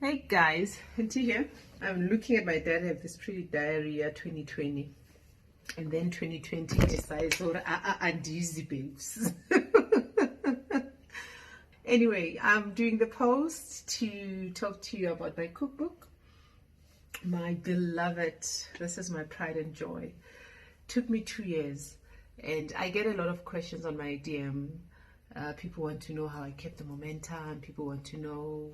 Hey guys, Auntie here. I'm looking at my dad have this pretty diarrhea 2020. And then 2020 decides, and easy babes. Anyway, I'm doing the post to talk to you about my cookbook. My beloved, this is my pride and joy. Took me 2 years, and I get a lot of questions on my DM. People want to know how I kept the momentum. People want to know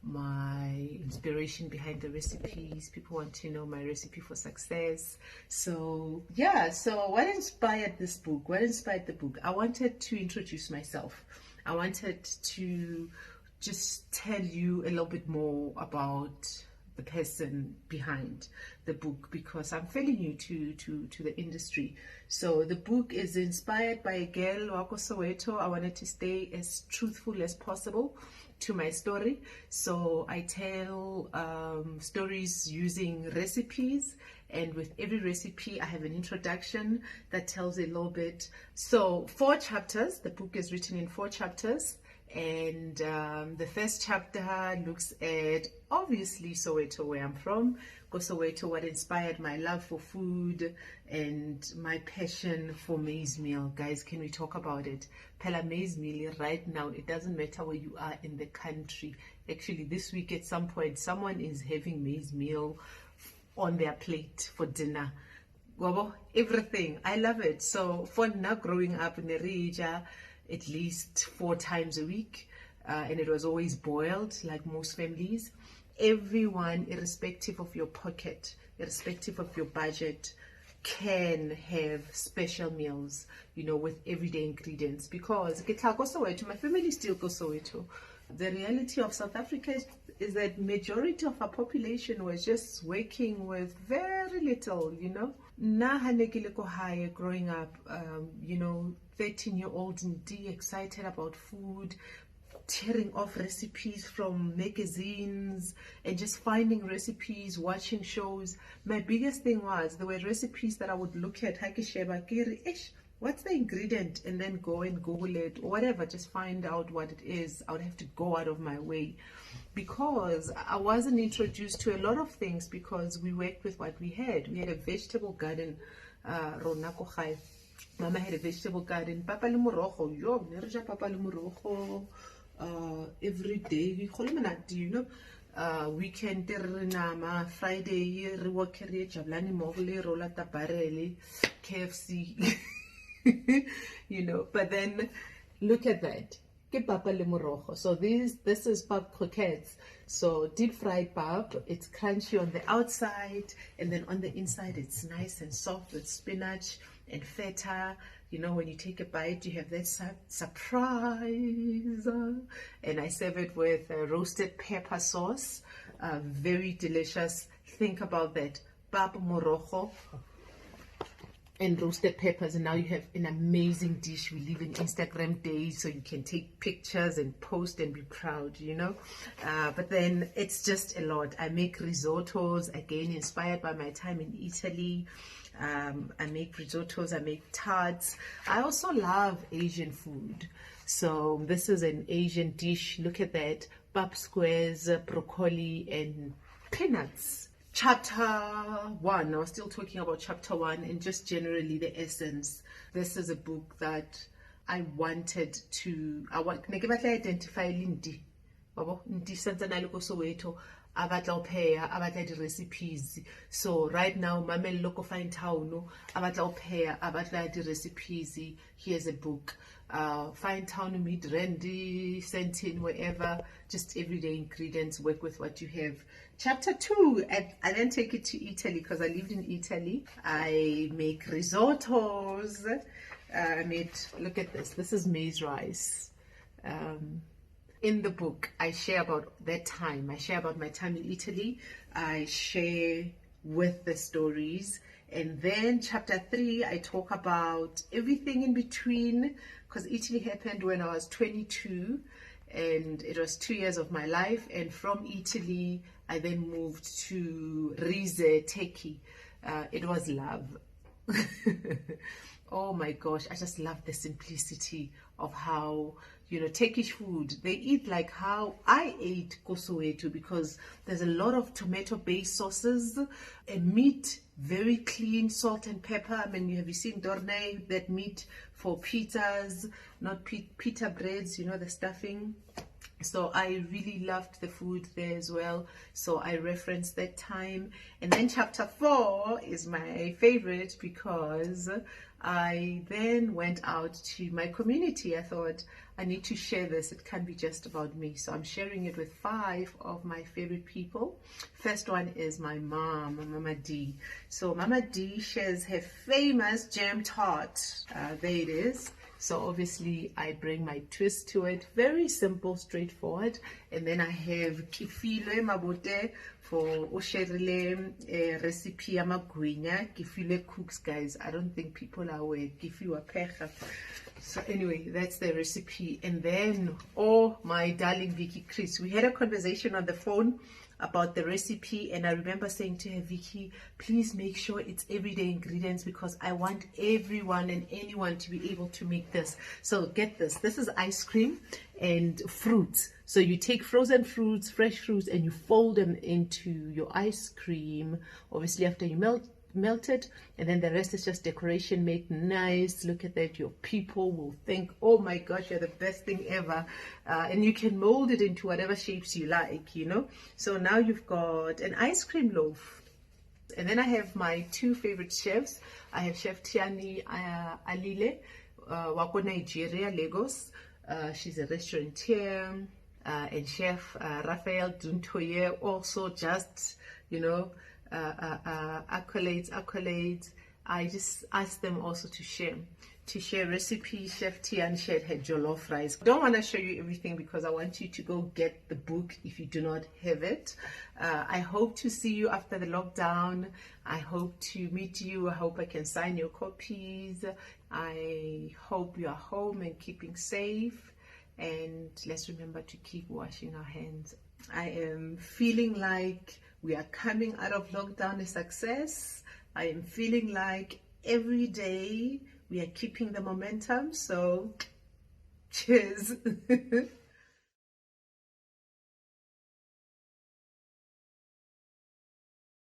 my inspiration behind the recipes. People want to know my recipe for success. So what inspired this book? What inspired the book? I wanted to introduce myself. I wanted to just tell you a little bit more about the person behind the book, because I'm fairly new to the industry. So the book is inspired by a girl, Wako Soweto. I wanted to stay as truthful as possible to my story. So I tell stories using recipes, and with every recipe I have an introduction that tells a little bit. So 4 chapters, the book is written in 4 chapters. And the first chapter looks at, obviously, Soweto, where I'm from. Soweto, what inspired my love for food and my passion for maize meal. Guys, can we talk about it? Pela maize meal right now, it doesn't matter where you are in the country. Actually, this week at some point, someone is having maize meal on their plate for dinner. Everything. I love it. So for now, growing up in the region, at least 4 times a week, and it was always boiled, like most families. Everyone, irrespective of your pocket, irrespective of your budget, can have special meals, with everyday ingredients. Because my family still goes Soweto. The reality of South Africa is that majority of our population was just working with very little, growing up, 13-year-old and excited about food, tearing off recipes from magazines and just finding recipes, watching shows. My biggest thing was there were recipes that I would look at, what's the ingredient, and then go and Google it or whatever, just find out what it is. I would have to go out of my way because I wasn't introduced to a lot of things, because we worked with what we had. We had a vegetable garden, Mama had a vegetable garden. Papa le morogo, papa le morogo every day. Weekend nama, Friday re work re jablani mogole rola tabarele, KFC. But then look at that. Ke papa le morogo. So this is pap croquettes. So deep fried pap, it's crunchy on the outside, and then on the inside it's nice and soft with spinach and feta. When you take a bite, you have that surprise. And I serve it with roasted pepper sauce. Very delicious. Think about that. Pap morogo and roasted peppers, and now you have an amazing dish. We live in Instagram days, so you can take pictures and post and be proud, but then it's just a lot. I make risottos, again inspired by my time in Italy. I make risottos, I make tarts. I also love Asian food, so this is an Asian dish. Look at that. Pap squares, broccoli and peanuts. Chapter 1, I was still talking about chapter 1 and just generally the essence. This is a book that I wanted to, identify Lindy. Recipes. So right now, Mamel Loco Fine Town, recipes. Here's a book. Fine Town, meet Randy, Sentin, wherever, just everyday ingredients, work with what you have. Chapter 2, I then take it to Italy because I lived in Italy. I make risottos. Look at this is maize rice. In the book, I share about that time. I share about my time in Italy. I share with the stories. And then chapter 3, I talk about everything in between, because Italy happened when I was 22, and it was 2 years of my life. And from Italy, I then moved to Rize, Turkey. It was love. Oh my gosh, I just love the simplicity of how, Turkish food, they eat like how I ate Kosoweto, because there's a lot of tomato based sauces, a meat, very clean, salt and pepper. I mean, have you seen dorne, that meat for pizzas, not pita breads, the stuffing? So I really loved the food there as well. So I referenced that time. And then chapter 4 is my favorite, because I then went out to my community. I thought, I need to share this. It can't be just about me. So I'm sharing it with 5 of my favorite people. First one is my mom, Mama D. So Mama D shares her famous jam tart. There it is. So obviously I bring my twist to it. Very simple, straightforward. And then I have Kifile Mabote for Osherile recipe Amagwinya. Kifile cooks, guys. I don't think people are aware. Kifiwa pecha. So anyway, that's the recipe. And then, oh my darling Vicky Chris, we had a conversation on the phone about the recipe, and I remember saying to her, Vicky, please make sure it's everyday ingredients, because I want everyone and anyone to be able to make this. So get this is ice cream and fruits. So you take frozen fruits, fresh fruits, and you fold them into your ice cream, obviously after you melt it, and then the rest is just decoration. Make nice. Look at that. Your people will think, oh my gosh, you're the best thing ever. And you can mold it into whatever shapes you like, So now you've got an ice cream loaf. And then I have my 2 favorite chefs. I have Chef Tiani Alile, Wako Nigeria, Lagos. She's a restaurateur. And Chef Raphael Duntoye, also just, accolades. I just asked them also to share recipes. Chef Tian shared her jollof rice. I don't want to show you everything, because I want you to go get the book if you do not have it. I hope to see you after the lockdown. I hope to meet you. I hope I can sign your copies. I hope you are home and keeping safe. And let's remember to keep washing our hands. I am feeling like we are coming out of lockdown a success. I am feeling like every day we are keeping the momentum. So cheers.